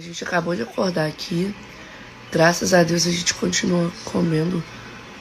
gente acabou de acordar aqui. Graças a Deus a gente continua comendo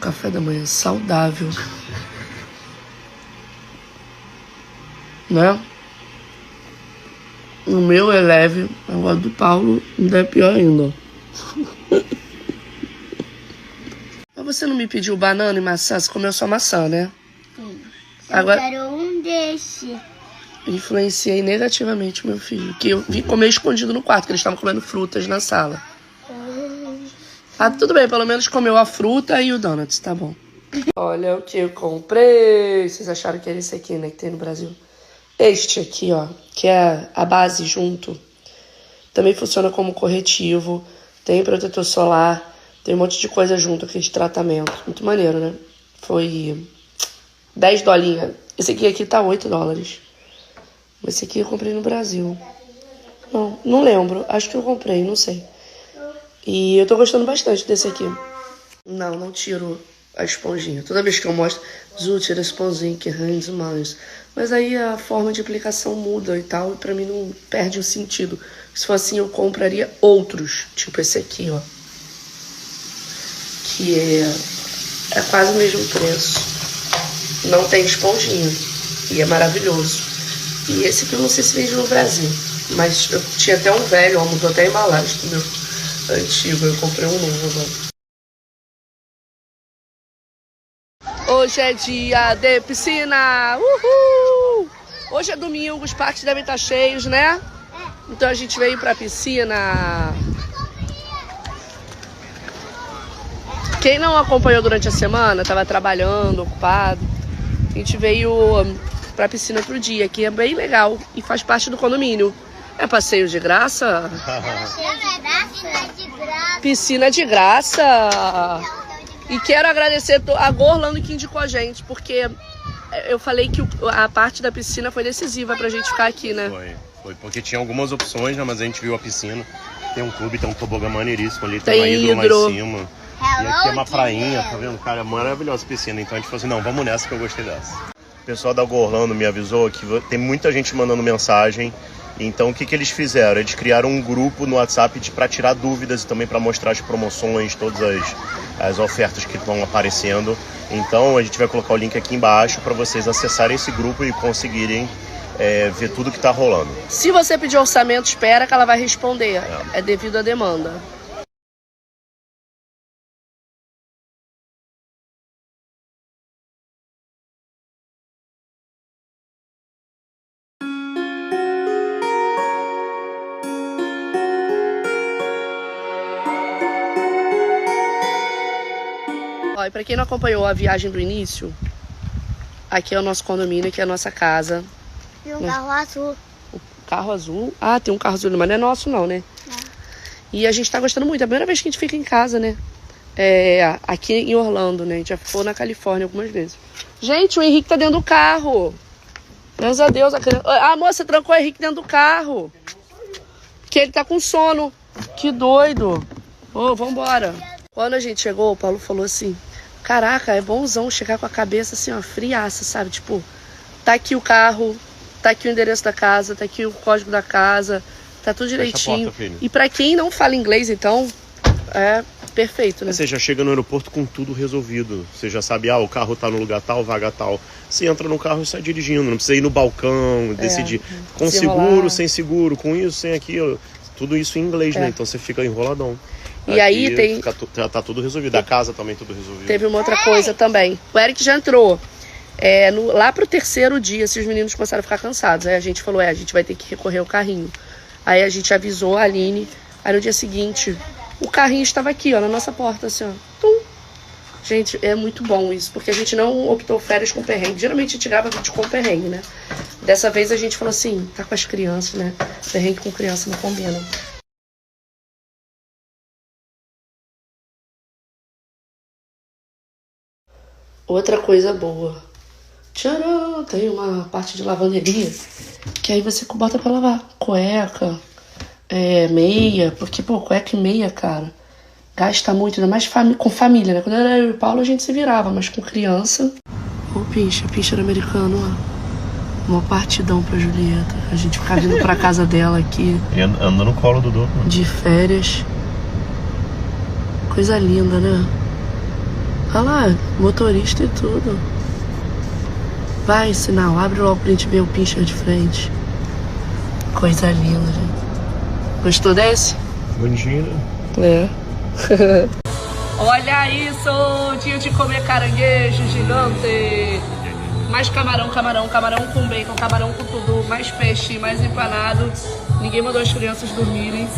café da manhã saudável. Né? O meu é leve, agora do Paulo ainda é pior ainda. Mas você não me pediu banana e maçã? Você comeu só maçã, né? Sim. Agora... Eu quero um desse. Influenciei negativamente meu filho, que eu vi comer escondido no quarto, que eles estavam comendo frutas na sala. Ah, tudo bem, pelo menos comeu a fruta e o donuts, tá bom. Olha o que eu comprei. Vocês acharam que era esse aqui, né, que tem no Brasil? Este aqui, ó, que é a base junto. Também funciona como corretivo. Tem protetor solar. Tem um monte de coisa junto aqui de tratamento. Muito maneiro, né? Foi 10 dolinhas. Esse aqui tá 8 dólares. Esse aqui eu comprei no Brasil. Não lembro. Acho que eu comprei, não sei. E eu tô gostando bastante desse aqui. Não tiro a esponjinha. Toda vez que eu mostro, Zu, tira a esponjinha que arranha demais. Mas aí a forma de aplicação muda e tal, e pra mim não perde o sentido. Se for assim, eu compraria outros, tipo esse aqui, ó. Que é quase o mesmo preço. Não tem esponjinha. E é maravilhoso. E esse aqui eu não sei se vende no Brasil. Mas eu tinha até um velho, ó, mudou até a embalagem do meu antigo. Eu comprei um novo agora. Hoje é dia de piscina! Uhul! Hoje é domingo, os parques devem estar cheios, né? Então a gente veio pra piscina. Quem não acompanhou durante a semana, estava trabalhando, ocupado, a gente veio pra piscina pro dia, que é bem legal e faz parte do condomínio. É passeio de graça? Piscina de graça! E quero agradecer a Gorlando que indicou a gente, porque eu falei que a parte da piscina foi decisiva pra gente ficar aqui, né? Foi porque tinha algumas opções, né? Mas a gente viu a piscina. Tem um clube, tem um tobogã maneiríssimo ali, tem uma hidro lá em cima. E aqui é uma prainha, tá vendo? Cara, é maravilhosa a piscina. Então a gente falou assim, não, vamos nessa que eu gostei dessa. O pessoal da Gorlando me avisou que tem muita gente mandando mensagem. Então o que eles fizeram? Eles criaram um grupo no WhatsApp para tirar dúvidas e também para mostrar as promoções, todas as ofertas que vão aparecendo. Então a gente vai colocar o link aqui embaixo para vocês acessarem esse grupo e conseguirem ver tudo que está rolando. Se você pedir orçamento, espera que ela vai responder. É devido à demanda. E pra quem não acompanhou a viagem do início, aqui é o nosso condomínio, aqui é a nossa casa. E um carro azul. O carro azul? Ah, tem um carro azul, mas não é nosso não, né? Não. E a gente tá gostando muito, é a primeira vez que a gente fica em casa, né? Aqui em Orlando, né? A gente já ficou na Califórnia algumas vezes. Gente, o Henrique tá dentro do carro. Graças a Deus. A moça trancou o Henrique dentro do carro. Porque ele tá com sono. Que doido. Ô, vambora. Quando a gente chegou, o Paulo falou assim, caraca, é bonzão chegar com a cabeça assim, ó, friaça, sabe? Tipo, tá aqui o carro, tá aqui o endereço da casa, tá aqui o código da casa, tá tudo direitinho. Porta, e pra quem não fala inglês, então, é perfeito, né? Você já chega no aeroporto com tudo resolvido. Você já sabe, o carro tá no lugar tal, vaga tal. Você entra no carro e sai dirigindo, não precisa ir no balcão, decidir com seguro, sem seguro, com isso, sem aquilo. Tudo isso em inglês, né? Então você fica enroladão. E aqui aí tem... Já tá tudo resolvido. A casa também tudo resolvido. Teve uma outra coisa também. O Eric já entrou. Lá pro terceiro dia, se os meninos começaram a ficar cansados. Aí a gente falou, a gente vai ter que recorrer ao carrinho. Aí a gente avisou a Aline. Aí no dia seguinte, o carrinho estava aqui, ó, na nossa porta, assim, ó. Tum. Gente, é muito bom isso, porque a gente não optou férias com perrengue. Geralmente a gente grava vídeo com perrengue, né? Dessa vez a gente falou assim, tá com as crianças, né? Perrengue com criança não combina. Outra coisa boa. Tcharam! Tem uma parte de lavanderia que aí você bota pra lavar. Cueca, meia. Porque, cueca e meia, cara, gasta muito, ainda mais com família, né? Quando era eu e o Paulo, a gente se virava, mas com criança... Ô, pincher americano, ó. Uma partidão pra Julieta. A gente ficar vindo pra casa dela aqui. E anda no colo do Dudu. De férias. Coisa linda, né? Olha lá, motorista e tudo. Vai, sinal, abre logo pra gente ver o pincher de frente. Coisa linda, gente. Gostou desse? Bonitinho, né? É. Olha isso! Dia de comer caranguejo gigante. Mais camarão com bacon, camarão com tudo, mais peixe, mais empanado. Ninguém mandou as crianças dormirem.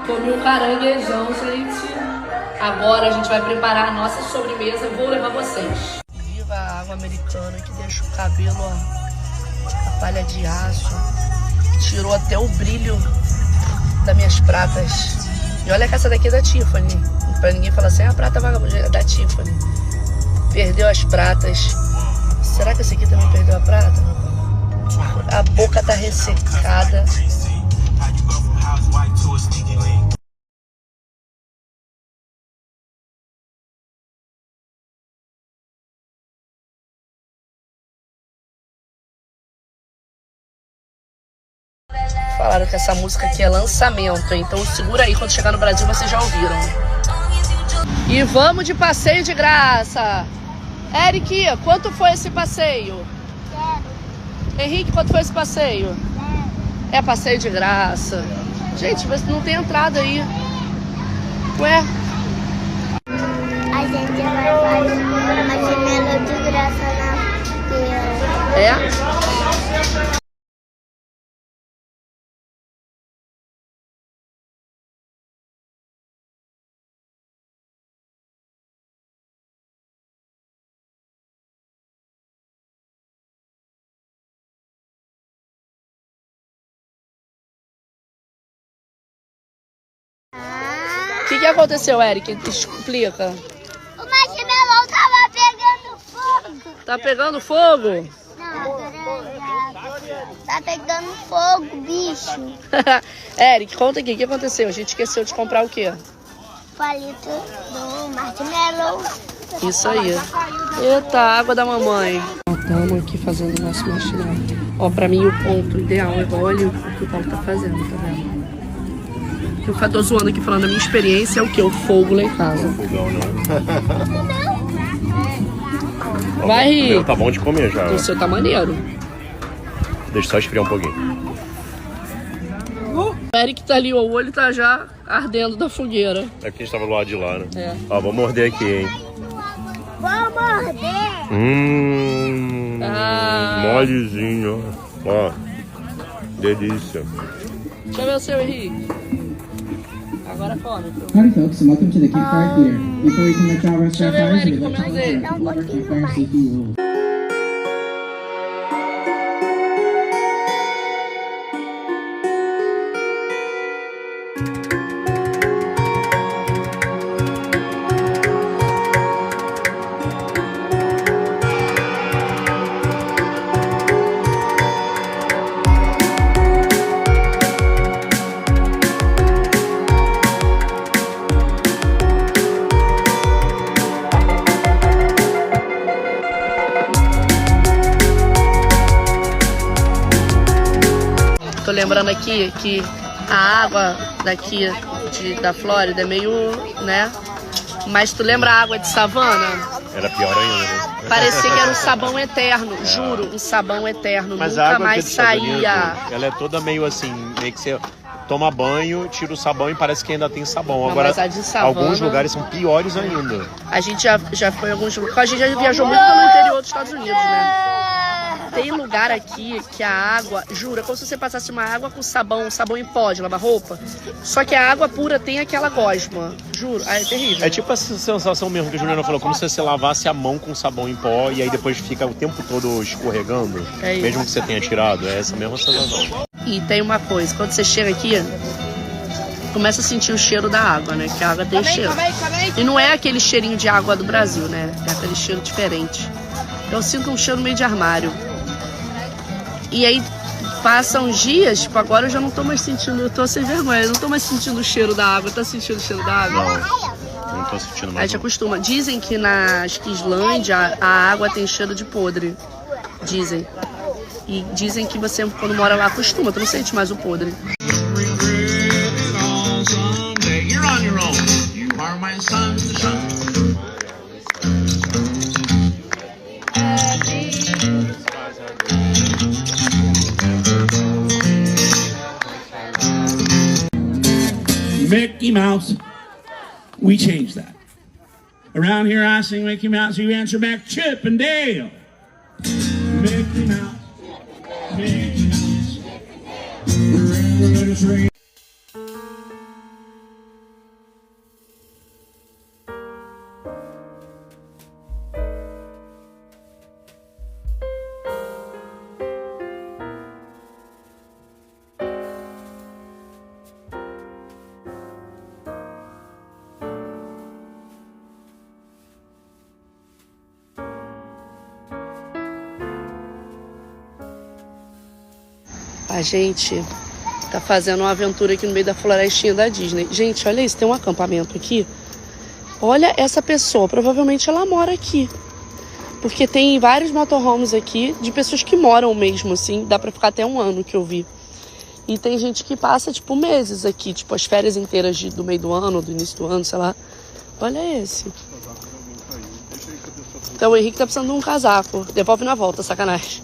Comi um caranguejão, gente. Agora a gente vai preparar a nossa sobremesa. Vou levar vocês. Viva a água americana que deixa o cabelo, ó, a palha de aço. Tirou até o brilho das minhas pratas. E olha que essa daqui é da Tiffany. Pra ninguém falar assim, a prata vagabunda é da Tiffany. Perdeu as pratas. Será que esse aqui também perdeu a prata? A boca tá ressecada. Falaram que essa música aqui é lançamento, então segura aí, quando chegar no Brasil vocês já ouviram. E vamos de passeio de graça. Eric, quanto foi esse passeio? Henrique, quanto foi esse passeio? É passeio de graça. Gente, mas não tem entrada aí. Ué? A gente vai fazer marshmallow de graça na feira. É? O que aconteceu, Eric? Explica. O marshmallow tava pegando fogo. Tá pegando fogo? Não, tá pegando fogo, bicho. Eric, conta aqui, o que aconteceu? A gente esqueceu de comprar o quê? Palito do marshmallow. Isso aí. Eita, água da mamãe. Estamos aqui fazendo o nosso marshmallow. Ó, pra mim o ponto ideal é olha o que o Paulo tá fazendo, tá vendo? Eu tô zoando aqui falando da minha experiência, é o que? O fogo lá em casa. Fogão, não. Vai rir. Tá bom de comer já. O seu tá maneiro. Deixa só esfriar um pouquinho. O Eric tá ali, ó, o olho tá já ardendo da fogueira. É porque a gente tava do lado de lá, né? É. Ó, vou morder aqui, hein? Vou morder. Molezinho, ó. Delícia. Deixa eu ver o seu, Henrique. Agora come. Howdy folks, and welcome to the Campfire Theater. Before we can let y'all rest our fires, we let y'all Não, observe our pouquinho campfire mais. safety rules. Tô lembrando aqui que a água daqui da Flórida é meio, né? Mas tu lembra a água de Savana? Era pior ainda, né? Parecia que era um sabão eterno, juro, um sabão eterno. Mas a Nunca água mais aqui dos Estados saía. Unidos, ela é toda meio assim, meio que você toma banho, tira o sabão e parece que ainda tem sabão. Não, Agora, mas a de Savana- alguns lugares são piores ainda. A gente já foi em alguns lugares. A gente já viajou muito pelo interior dos Estados Unidos, né? Tem lugar aqui que a água, jura, como se você passasse uma água com sabão em pó de lavar roupa. Só que a água pura tem aquela gosma. Juro, é terrível. É tipo essa sensação mesmo que a Juliana falou, como se você lavasse a mão com sabão em pó e aí depois fica o tempo todo escorregando, É isso. mesmo que você tenha tirado. É essa mesma sensação. E tem uma coisa, quando você chega aqui, começa a sentir o cheiro da água, né? Que a água tem cheiro. E não é aquele cheirinho de água do Brasil, né? É aquele cheiro diferente. Eu sinto um cheiro meio de armário. E aí passam uns dias, tipo, agora eu já não tô mais sentindo, eu tô sem vergonha, eu não tô mais sentindo o cheiro da água. Tá sentindo o cheiro da água? Não tô sentindo mais. A gente acostuma. Dizem que na Islândia a água tem cheiro de podre. Dizem. E dizem que você, quando mora lá, acostuma, tu não sente mais o podre. Mickey Mouse, we changed that. Around here I sing Mickey Mouse, you answer back Chip and Dale. Mickey Mouse, Mickey Mouse, let us ring. A gente tá fazendo uma aventura aqui no meio da florestinha da Disney. Gente, olha isso, tem um acampamento aqui. Olha essa pessoa, provavelmente ela mora aqui. Porque tem vários motorhomes aqui de pessoas que moram mesmo, assim. Dá pra ficar até um ano, que eu vi. E tem gente que passa, tipo, meses aqui. Tipo, as férias inteiras do meio do ano, do início do ano, sei lá. Olha esse. Então o Henrique tá precisando de um casaco. Devolve na volta, sacanagem.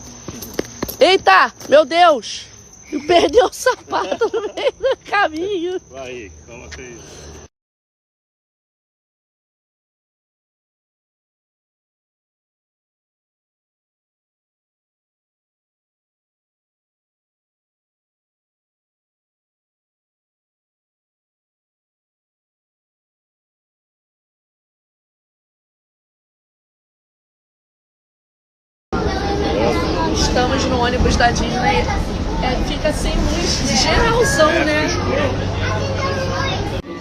Eita, meu Deus! Perdeu o sapato no meio do caminho. Vai, coloca aí. Estamos no ônibus da Disney. Fica sem luz, geralzão, né?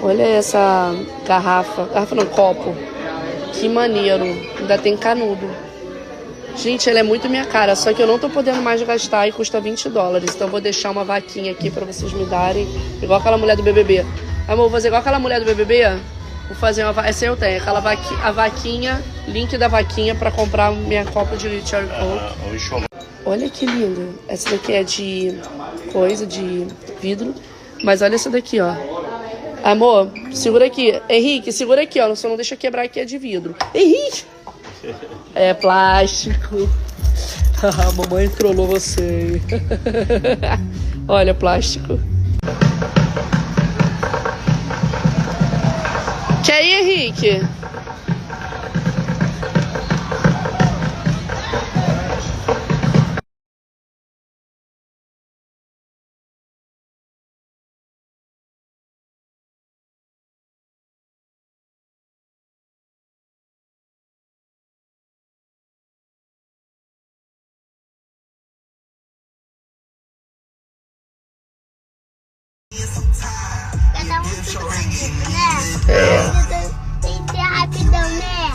Olha essa garrafa. Garrafa não, copo. Que maneiro. Ainda tem canudo. Gente, ela é muito minha cara. Só que eu não tô podendo mais gastar e custa $20. Então eu vou deixar uma vaquinha aqui pra vocês me darem. Igual aquela mulher do BBB. Amor, vou fazer igual aquela mulher do BBB? Vou fazer uma vaquinha. Essa eu tenho. A vaquinha, link da vaquinha pra comprar minha copa de Cherry Coke. Olha que lindo. Essa daqui é de coisa, de vidro. Mas olha essa daqui, ó. Amor, segura aqui. Henrique, segura aqui, ó. Só não deixa quebrar, aqui é de vidro. Henrique! É plástico. A mamãe trollou você. Olha, plástico. Quer ir, Henrique? Cada um fica um jeito, né? Tem que ser rapidão, né?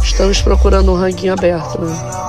Estamos procurando um ranguinho aberto, né?